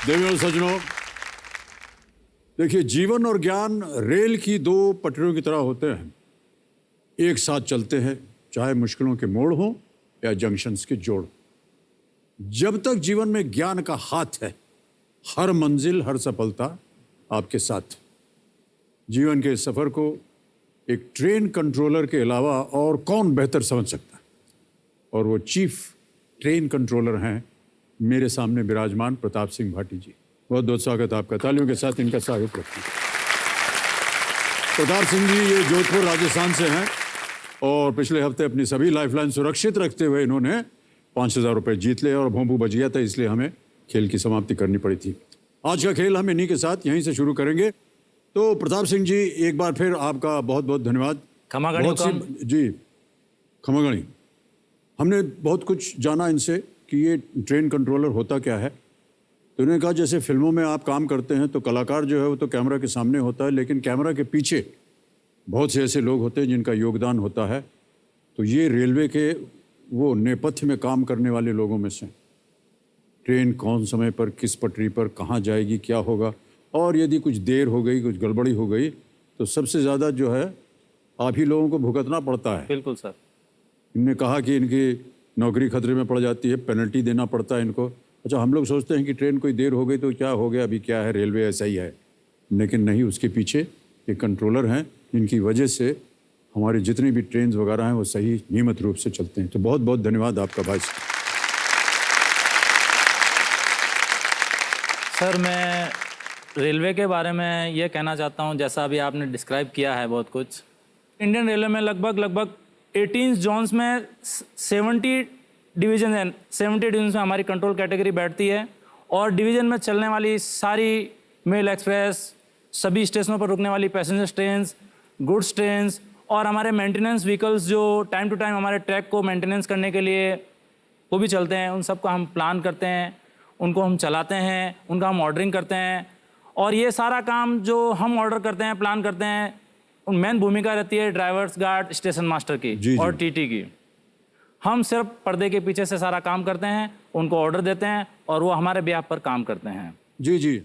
देवियों सज्जनों, देखिए जीवन और ज्ञान रेल की दो पटरियों की तरह होते हैं। एक साथ चलते हैं, चाहे मुश्किलों के मोड़ हो या जंक्शंस के जोड़। जब तक जीवन में ज्ञान का हाथ है, हर मंजिल हर सफलता आपके साथ। जीवन के सफर को एक ट्रेन कंट्रोलर के अलावा और कौन बेहतर समझ सकता है, और वो चीफ ट्रेन कंट्रोलर हैं मेरे सामने विराजमान प्रताप सिंह भाटी जी। बहुत बहुत स्वागत आपका, तालियों के साथ इनका स्वागत रखिए। प्रताप सिंह जी ये जोधपुर राजस्थान से हैं और पिछले हफ्ते अपनी सभी लाइफलाइन सुरक्षित रखते हुए इन्होंने 5,000 रुपये जीत लिए और भोंपू बच गया था, इसलिए हमें खेल की समाप्ति करनी पड़ी थी। आज का खेल हम इन्हीं के साथ यहीं से शुरू करेंगे। तो प्रताप सिंह जी एक बार फिर आपका बहुत बहुत धन्यवाद। जी खमागणी, हमने बहुत कुछ जाना इनसे कि ये ट्रेन कंट्रोलर होता क्या है। तो उन्होंने कहा जैसे फिल्मों में आप काम करते हैं तो कलाकार जो है वो तो कैमरा के सामने होता है, लेकिन कैमरा के पीछे बहुत से ऐसे लोग होते हैं जिनका योगदान होता है। तो ये रेलवे के वो नेपथ्य में काम करने वाले लोगों में से ट्रेन कौन समय पर किस पटरी पर कहाँ जाएगी, क्या होगा, और यदि कुछ देर हो गई, कुछ गड़बड़ी हो गई तो सबसे ज़्यादा जो है आप ही लोगों को भुगतना पड़ता है। बिल्कुल सर। इनने कहा कि इनकी नौकरी खतरे में पड़ जाती है, पेनल्टी देना पड़ता है इनको। अच्छा, हम लोग सोचते हैं कि ट्रेन कोई देर हो गई तो क्या हो गया, अभी क्या है, रेलवे ऐसा ही है, लेकिन नहीं, उसके पीछे ये कंट्रोलर हैं जिनकी वजह से हमारी जितनी भी ट्रेन वगैरह हैं वो सही नियमित रूप से चलते हैं। तो बहुत बहुत धन्यवाद आपका भाई साहब। सर मैं रेलवे के बारे में ये कहना चाहता हूँ, जैसा अभी आपने डिस्क्राइब किया है बहुत कुछ। इंडियन रेलवे में लगभग 18 जोन्स में 70 डिवीज़न है। 70 डिवीज़न में हमारी कंट्रोल कैटेगरी बैठती है और डिवीज़न में चलने वाली सारी मेल एक्सप्रेस, सभी स्टेशनों पर रुकने वाली पैसेंजर ट्रेन, गुड्स ट्रेन और हमारे मेंटेनेंस व्हीकल्स जो टाइम टू टाइम हमारे ट्रैक को मेंटेनेंस करने के लिए वो भी चलते हैं, उन सब का हम प्लान करते हैं, उनको हम चलाते हैं, उनका हम ऑर्डरिंग करते हैं। और ये सारा काम जो हम ऑर्डर करते हैं, प्लान करते हैं, उन मेन भूमिका रहती है ड्राइवर्स, गार्ड, स्टेशन मास्टर की और टीटी की। हम सिर्फ पर्दे के पीछे से सारा काम करते हैं, उनको ऑर्डर देते हैं और वो हमारे ब्याह पर काम करते हैं। जी जी,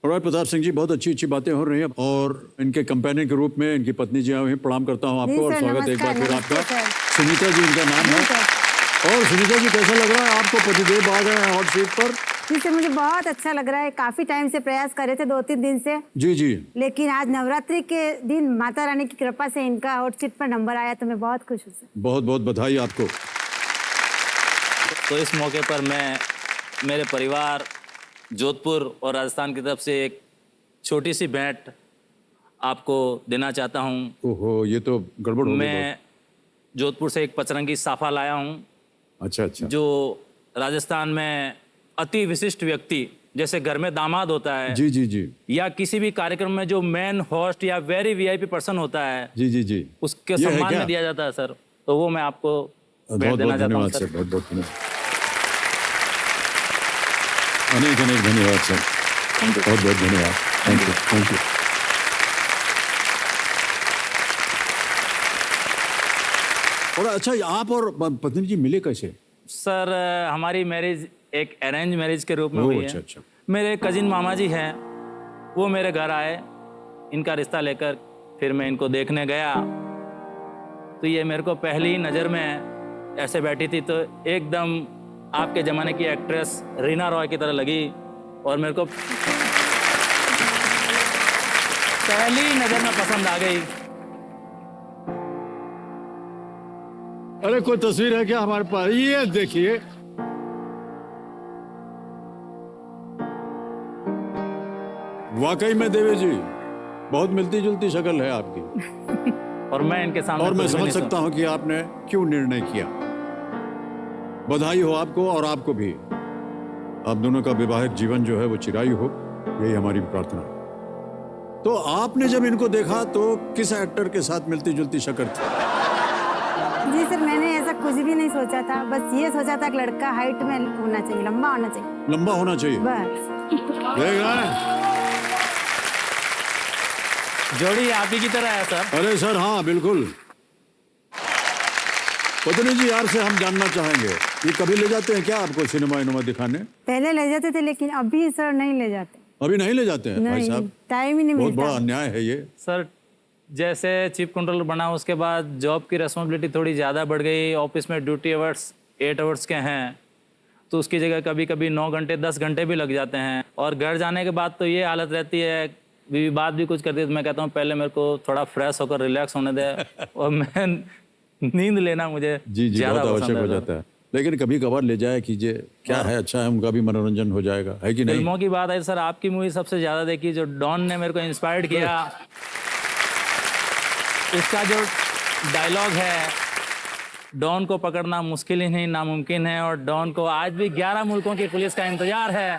और प्रताप सिंह जी बहुत अच्छी अच्छी बातें हो रही हैं और इनके कंपेनियन के रूप में इनकी पत्नी जी आई, प्रणाम करता हूँ आपको और स्वागत एक बार फिर आपका। सुनीता जी इनका नाम है। और सुनीता जी कैसा लग रहा है आपको, पतिदेव आ गए हैं हॉट सीट पर? जी सर, मुझे बहुत अच्छा लग रहा है। काफी टाइम से प्रयास कर रहे थे, 2-3 दिन से। जी जी, लेकिन आज नवरात्रि के दिन माता रानी की कृपा से इनका हॉट सीट पर नंबर आया तो मैं बहुत खुश हूँ सर। बहुत बहुत बधाई आपको। तो इस मौके पर मैं मेरे परिवार, जोधपुर और राजस्थान की तरफ से एक छोटी सी भेंट आपको देना चाहता हूँ। ओहो, ये तो गड़बड़ हो गई। मैं जोधपुर से एक पचरंगी साफा लाया हूँ। अच्छा अच्छा। जो राजस्थान में अति विशिष्ट व्यक्ति, जैसे घर में दामाद होता है, जी जी जी, या किसी भी कार्यक्रम में जो मेन होस्ट या वेरी वीआईपी पर्सन होता है, जी जी जी, उसके सम्मान में दिया जाता है सर। तो वो मैं आपको भेंट देना चाहता हूँ सर। बहुत बहुत धन्यवाद, अनेक अनेक धन्यवाद सर, बहुत बहुत धन्यवाद। Thank you thank you. और अच्छा, आप और पत्नी जी मिले कैसे? सर हमारी मैरिज एक अरेंज मैरिज के रूप में हुई है। अच्छा अच्छा। मेरे कजिन मामा जी हैं, वो मेरे घर आए इनका रिश्ता लेकर, फिर मैं इनको देखने गया तो ये मेरे को पहली ही नज़र में ऐसे बैठी थी तो एकदम आपके ज़माने की एक्ट्रेस रीना रॉय की तरह लगी और मेरे को पहली नज़र में पसंद आ गई। अरे कोई तस्वीर है क्या हमारे पास? ये देखिए, वाकई में देवी जी बहुत मिलती जुलती शक्ल है आपकी। और मैं इनके सामने और मैं समझ सकता हूं कि आपने क्यों निर्णय किया। बधाई हो आपको और आपको भी। आप दोनों का वैवाहिक जीवन जो है वो चिरायु हो, यही हमारी प्रार्थना है। तो आपने जब इनको देखा तो किस एक्टर के साथ मिलती जुलती शक्ल थी? जी सर, मैंने ऐसा कुछ भी नहीं सोचा था, बस ये सोचा था कि लड़का हाइट में होना चाहिए, लंबा होना चाहिए। लंबा होना चाहिए, बस। देख रहे हैं? जोड़ी आप ही की तरह है सर। अरे सर हाँ बिल्कुल। पत्नी जी यार से हम जानना चाहेंगे, ये कभी ले जाते हैं क्या आपको सिनेमा इनेमा दिखाने? पहले ले जाते थे लेकिन अभी सर नहीं ले जाते। अभी नहीं ले जाते हैं भाई नहीं, साहब? टाइम ही नहीं बहुत मिलता। बड़ा अन्याय है ये। सर जैसे चीफ कंट्रोलर बना उसके बाद जॉब की रिस्पॉन्सिबिलिटी थोड़ी ज़्यादा बढ़ गई। ऑफिस में ड्यूटी आवर्स 8 आवर्स के हैं, तो उसकी जगह कभी कभी 9 घंटे 10 घंटे भी लग जाते हैं। और घर जाने के बाद तो ये हालत रहती है, बीवी बात भी कुछ करती है तो मैं कहता हूँ पहले मेरे को थोड़ा फ्रेश होकर रिलैक्स होने दे और मैं नींद लेना मुझे जी जी ज़्यादा बहुत पसंद आवश्यक हो है। जाता है, लेकिन कभी कभार ले जाया कीजिए, क्या है, अच्छा है, उनका भी मनोरंजन हो जाएगा, है कि नहीं? फिल्मों की बात है सर, आपकी मूवी सबसे ज़्यादा देखी जो डॉन ने मेरे को इंस्पायर्ड किया। इसका जो डायलॉग है, डॉन को पकड़ना मुश्किल ही नहीं नामुमकिन है, और डॉन को आज भी 11 मुल्कों की पुलिस का इंतजार है।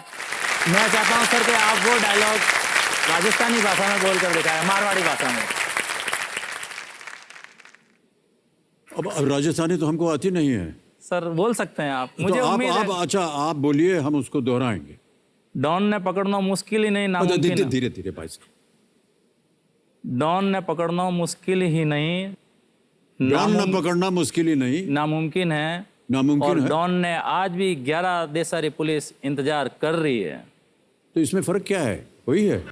मैं चाहता हूं सर कि आप वो डायलॉग राजस्थानी भाषा में बोल कर दिखाएं, मारवाड़ी भाषा में। अब राजस्थानी तो हमको आती नहीं है। सर बोल सकते हैं आप, मुझे तो उम्मीद आप है। अच्छा आप बोलिए, हम उसको दोहराएंगे। डॉन ने पकड़ना मुश्किल ही नहीं नामुमकिन है। धीरे धीरे भाई साहब। डॉन ने पकड़ना मुश्किल ही नहीं डॉन न पकड़ना मुश्किल ही नहीं नामुमकिन है, नामुमकिन और है। डॉन ने आज भी 11 देश सारी पुलिस इंतजार कर रही है। तो इसमें फर्क क्या है? वही है,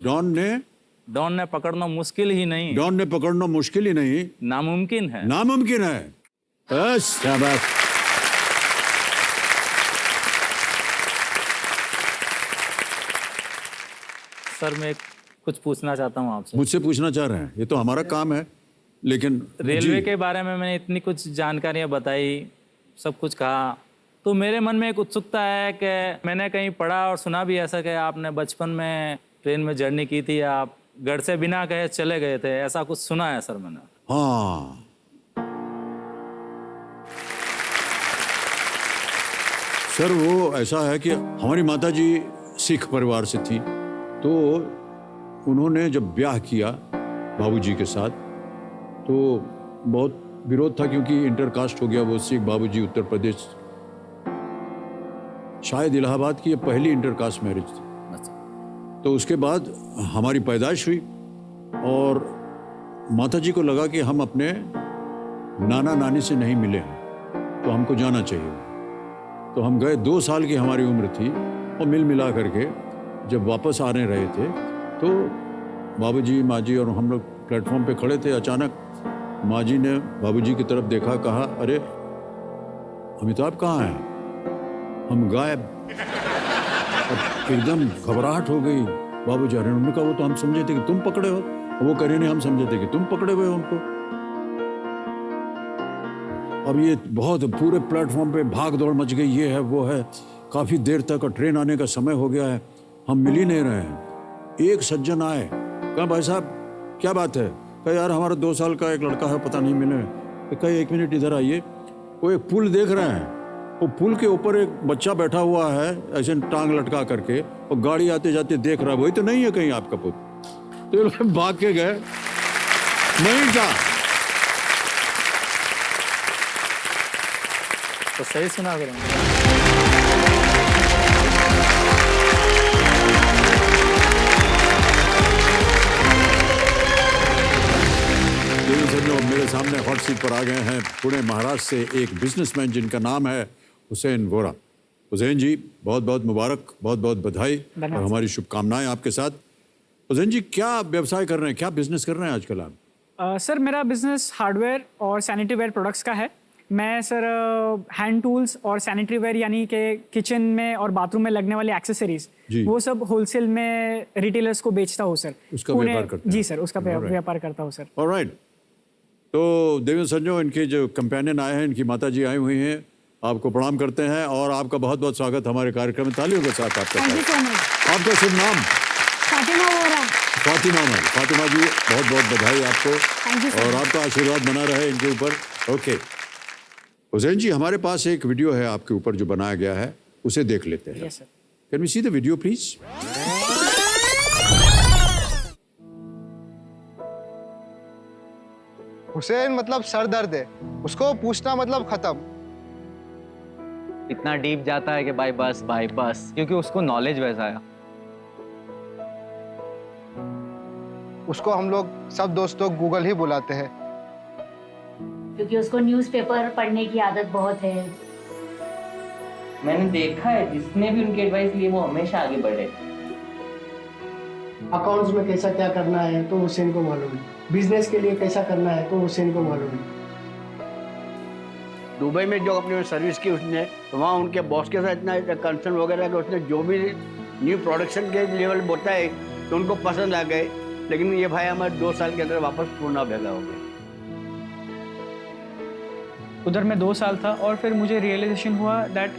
डॉन ने पकड़ना मुश्किल ही नहीं डॉन ने पकड़ना मुश्किल ही नहीं नामुमकिन है। नामुमकिन है। बस शाबाश। सर मैं कुछ पूछना चाहता हूँ आपसे। मुझसे पूछना चाह रहे हैं? ये तो हमारा काम है, लेकिन रेलवे जी, के बारे में मैंने इतनी कुछ जानकारियाँ बताई, सब कुछ कहा, तो मेरे मन में एक उत्सुकता है कि मैंने कहीं पढ़ा और सुना भी ऐसा कि आपने बचपन में ट्रेन में जर्नी की थी, आप घर से बिना कहे चले गए थे, ऐसा कुछ सुना है सर मैंने। हाँ सर, वो ऐसा है कि हमारी माताजी सिख परिवार से थी, तो उन्होंने जब ब्याह किया बाबूजी के साथ तो बहुत विरोध था, क्योंकि इंटरकास्ट हो गया। वो सिख बाबूजी उत्तर प्रदेश, शायद इलाहाबाद की ये पहली इंटरकास्ट मैरिज थी। तो उसके बाद हमारी पैदाइश हुई और माताजी को लगा कि हम अपने नाना नानी से नहीं मिले हैं, तो हमको जाना चाहिए। तो हम गए, 2 साल की हमारी उम्र थी, और मिल मिला करके जब वापस आने रहे थे तो बाबूजी माँ जी और हम लोग प्लेटफॉर्म पे खड़े थे। अचानक माँ जी ने बाबूजी की तरफ देखा, कहा, अरे अमिताभ कहाँ हैं? हम गायब। अब एकदम घबराहट हो गई। बाबूजी, अरे उन्होंने कहा वो तो हम समझे थे कि तुम पकड़े हो। वो कह रहे नहीं, हम समझे थे कि तुम पकड़े हुए हो उनको। अब ये बहुत पूरे प्लेटफॉर्म पे भाग दौड़ मच गई, ये है वो है, काफी देर तक, और ट्रेन आने का समय हो गया है, हम मिल ही नहीं रहे हैं। एक सज्जन आए, कहा भाई साहब क्या बात है? कहा यार हमारा 2 साल का एक लड़का है, पता नहीं मिले। कहा 1 मिनट इधर आइए। वो एक पुल देख रहे हैं, वो पुल के ऊपर एक बच्चा बैठा हुआ है ऐसे टांग लटका करके, और गाड़ी आते जाते देख रहा है, वही तो नहीं है कहीं आपका पुत्र? तो ये लोग भाग के गए, नहीं जा। तो सही सुना करें। मेरे सामने हॉट सीट पर आ गए हैं पुणे महाराष्ट्र से एक बिजनेसमैन जिनका नाम है हुसैन वोरा। हुसैन जी बहुत बहुत मुबारक, बहुत बहुत बधाई और हमारी शुभकामनाएं आपके साथ। हुसैन जी क्या व्यवसाय कर रहे हैं, क्या बिजनेस कर रहे हैं आजकल आप? सर मेरा बिजनेस हार्डवेयर और सैनिटरी वेयर प्रोडक्ट्स का है। मैं सर हैंड टूल्स और सैनिटरी वेयर यानी कि किचन में और बाथरूम में लगने वाली एक्सेसरीज, वो सब होलसेल में रिटेलर्स को बेचता हूँ सर। उसका व्यापार करते हैं? जी सर, उसका व्यापार करता हूँ सर। ऑलराइट। तो देवेंद्र संजो, इनके जो कंपेनियन आए हैं, इनकी माताजी आई हुई हैं, आपको प्रणाम करते हैं और आपका बहुत बहुत स्वागत हमारे कार्यक्रम में। तालियों के साथ आपका थैंक यू स्वागत। So much. आपका शुभ नाम? फातिमा वोरा। फातिमा जी बहुत बहुत बधाई आपको Thank you, sir. और आपका आशीर्वाद बना रहे इनके ऊपर। ओके हुसैन जी, हमारे पास एक वीडियो है आपके ऊपर जो बनाया गया है, उसे देख लेते हैं। Yes sir. Can we see the video please? Hussain मतलब सर दर्द है, उसको पूछना मतलब खत्म। इतना डीप जाता है कि भाई बस, क्योंकि उसको नॉलेज वैसा है। उसको हम लोग सब दोस्त लोग गूगल ही बुलाते हैं। क्योंकि उसको न्यूज़पेपर पढ़ने की आदत बहुत है। मैंने देखा है जिसने भी उनकी एडवाइस ली वो हमेशा आगे बढ़े। अकाउंट्स में कैसा क्या करना है तो हुसैन को मालूम है, बिजनेस के लिए कैसा करना है तो हुसैन को मालूम है। दुबई में जो अपनी सर्विस की उसने, तो वहाँ उनके बॉस के साथ इतना कंसर्न वगैरह कि उसने जो भी न्यू प्रोडक्शन के लेवल बताए तो उनको पसंद आ गए। लेकिन ये भाई हमारे 2 साल के अंदर वापस पूना भेजा हो गए। उधर मैं 2 साल था और फिर मुझे रियलाइजेशन हुआ दैट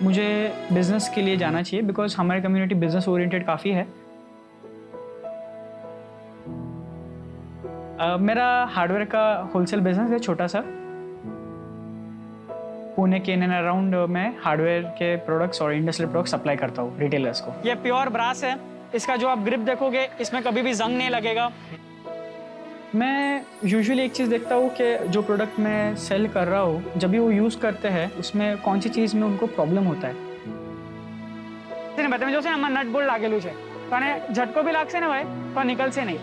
मुझे बिजनेस के लिए जाना चाहिए, बिकॉज हमारी कम्युनिटी बिजनेस ओरिएंटेड काफ़ी है। मेरा हार्डवेयर का होलसेल बिजनेस है, छोटा सा। पुणे के इन एंड अराउंड मैं हार्डवेयर के प्रोडक्ट्स और इंडस्ट्रियल प्रोडक्ट्स सप्लाई करता हूँ रिटेलर्स को। ये प्योर ब्रास है, इसका जो आप ग्रिप देखोगे इसमें कभी भी जंग नहीं लगेगा। मैं यूजुअली एक चीज़ देखता हूँ कि जो प्रोडक्ट मैं सेल कर रहा हूँ जब भी वो यूज़ करते हैं उसमें कौन सी चीज़ में उनको प्रॉब्लम होता है। बताइए जो से हम नट बोल्ट लागेलू है तो झटको भी लागसे ना भाई तो निकल से नहीं।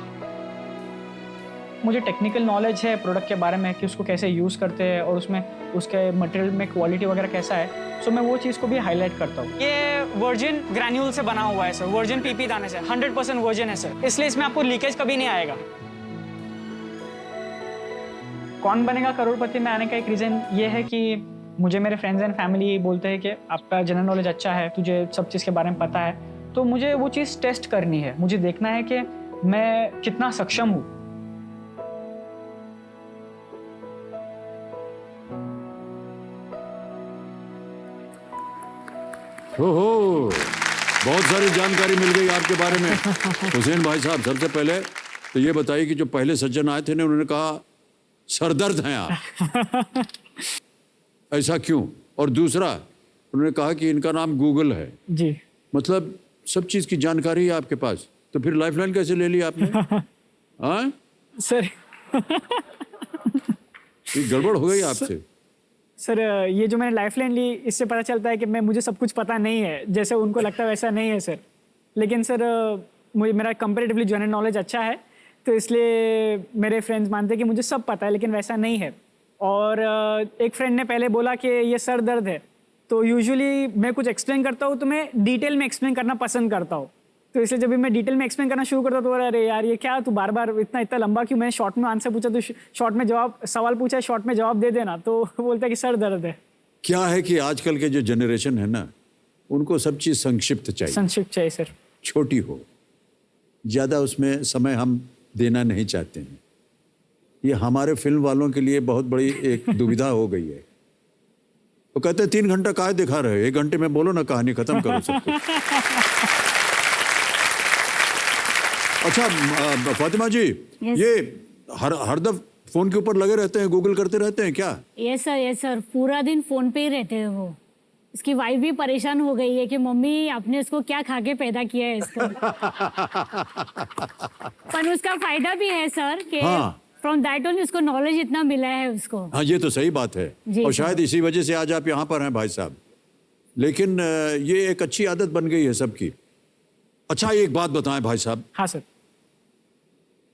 मुझे टेक्निकल नॉलेज है प्रोडक्ट के बारे में कि उसको कैसे यूज़ करते हैं और उसमें उसके मटेरियल में क्वालिटी वगैरह कैसा है, सो मैं वो चीज़ को भी हाईलाइट करता हूँ। ये वर्जिन ग्रैन्यूल से बना हुआ है सर, वर्जिन पीपी दाने से, 100% वर्जिन है सर, इसलिए इसमें आपको लीकेज कभी नहीं आएगा। कौन बनेगा करोड़पति में आने का एक रीज़न ये है कि मुझे मेरे फ्रेंड्स एंड फैमिली बोलते हैं कि आपका जनरल नॉलेज अच्छा है, तुझे सब चीज़ के बारे में पता है, तो मुझे वो चीज़ टेस्ट करनी है, मुझे देखना है कि मैं कितना सक्षम हूँ। ओहो, बहुत सारी जानकारी मिल गई आपके बारे में। हुसैन भाई साहब, सबसे पहले तो ये बताइए कि जो पहले सज्जन आए थे ने उन्होंने कहा सरदर्द हैं आप, ऐसा क्यों? और दूसरा उन्होंने कहा कि इनका नाम गूगल है जी, मतलब सब चीज़ की जानकारी है आपके पास, तो फिर लाइफलाइन कैसे ले ली आपने? हाँ सर ये गड़बड़ हो गई आपसे। सर ये जो मैंने लाइफलाइन ली इससे पता चलता है कि मुझे सब कुछ पता नहीं है, जैसे उनको लगता है वैसा नहीं है सर। लेकिन सर मुझे मेरा कंपैरेटिवली जनरल नॉलेज अच्छा है, तो इसलिए मेरे फ्रेंड्स मानते हैं कि मुझे सब पता है, लेकिन वैसा नहीं है। और एक फ्रेंड ने पहले बोला कि ये सर दर्द है, तो यूजुअली मैं कुछ एक्सप्लेन करता हूँ तो मैं डिटेल में एक्सप्लेन करना पसंद करता हूँ, तो इसलिए जब भी मैं डिटेल में एक्सप्लेन करना शुरू करता हूँ तो अरे यार ये क्या, तू बार बार इतना लंबा क्यों, मैंने शॉर्ट में आंसर पूछा तो शॉर्ट में जवाब, सवाल पूछा है शॉर्ट में जवाब दे देना, तो बोलता है कि सर दर्द है। क्या है कि आजकल के जो जनरेशन है ना, उनको सब चीज़ संक्षिप्त चाहिए, संक्षिप्त चाहिए सर, छोटी हो, ज़्यादा उसमें समय हम देना नहीं चाहते हैं। ये हमारे फिल्म वालों के लिए बहुत बड़ी एक दुविधा हो गई है। वो कहते हैं 3 घंटा काहे दिखा रहे हो, 1 घंटे में बोलो ना, कहानी खत्म करो सब कुछ। अच्छा फातिमा जी, ये हर दफ फोन के ऊपर लगे रहते हैं, गूगल करते रहते हैं क्या? यस सर, पूरा दिन फोन पे ही रहते हैं वो। इसकी वाइफ भी परेशान हो गई है कि मम्मी आपने इसको क्या खा के पैदा किया है इसको। पर उसका फायदा भी है सर कि फ्रॉम दैट ऑन उसको नॉलेज इतना मिला है उसको। हाँ ये तो सही बात है, और शायद इसी वजह से आज आप यहाँ पर हैं भाई साहब। लेकिन ये एक अच्छी आदत बन गई है सबकी। अच्छा एक बात बताएं भाई साहब। हाँ सर।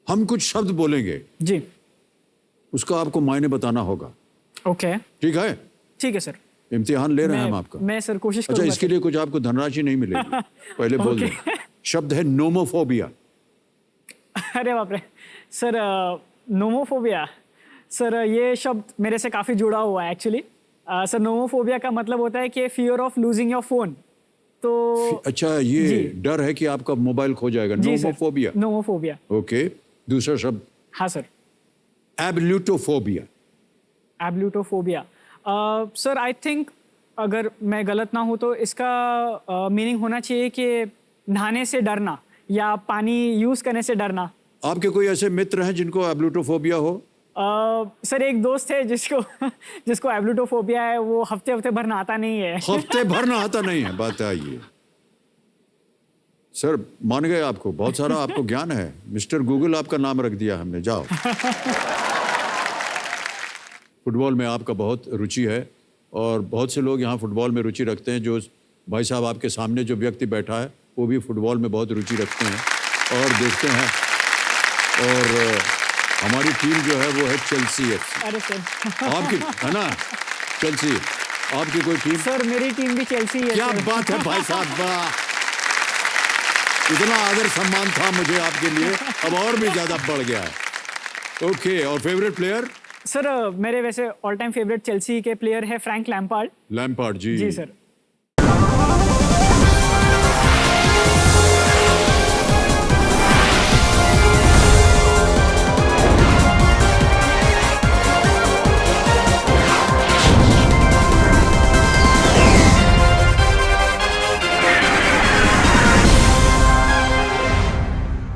हम कुछ शब्द बोलेंगे जी, उसका आपको मायने बताना होगा। ओके ठीक है? ठीक है सर। इम्तिहान ले रहे हैं हम आपका। मैं सर कोशिश अच्छा करूंगा। इसके लिए कुछ आपको धनराशि नहीं मिलेगी, पहले बोल दें। शब्द है नोमोफोबिया। अरे बाप रे सर, नोमोफोबिया सर, ये शब्द मेरे से काफ़ी जुड़ा हुआ है एक्चुअली। सर नोमोफोबिया का मतलब होता है कि fear of losing your phone. तो अच्छा ये डर है कि आपका मोबाइल खो जाएगा, नोमोफोबिया। नोमोफोबिया। ओके, दूसरा शब्द? हाँ सर। एब्ल्यूटोफोबिया। एब्ल्यूटोफोबिया सर, आई थिंक अगर मैं गलत ना हूँ तो इसका मीनिंग होना चाहिए कि नहाने से डरना या पानी यूज़ करने से डरना। आपके कोई ऐसे मित्र हैं जिनको एब्ल्यूटोफोबिया हो? सर एक दोस्त है जिसको एब्ल्यूटोफोबिया है, वो हफ्ते भर नहाता नहीं है। हफ्ते भर नहाता नहीं है, बात है ये। सर मान गए आपको, बहुत सारा आपको ज्ञान है। मिस्टर गूगल आपका नाम रख दिया हमने, जाओ। फुटबॉल में आपका बहुत रुचि है और बहुत से लोग यहाँ फुटबॉल में रुचि रखते हैं। जो भाई साहब आपके सामने जो व्यक्ति बैठा है वो भी फुटबॉल में बहुत रुचि रखते हैं और देखते हैं। और हमारी टीम जो है वो है चेल्सी FC। अरे सर आपकी है ना चेल्सी, आपकी कोई टीम? सर मेरी टीम भी चेल्सी है क्या सर। बात है भाई साहब, वाह! इतना आदर सम्मान था मुझे आपके लिए, अब और भी ज्यादा बढ़ गया है। ओके, और फेवरेट प्लेयर? सर मेरे वैसे ऑल टाइम फेवरेट चेल्सी के प्लेयर है फ्रैंक लैम्पार्ड। लैम्पार्ड जी। जी सर।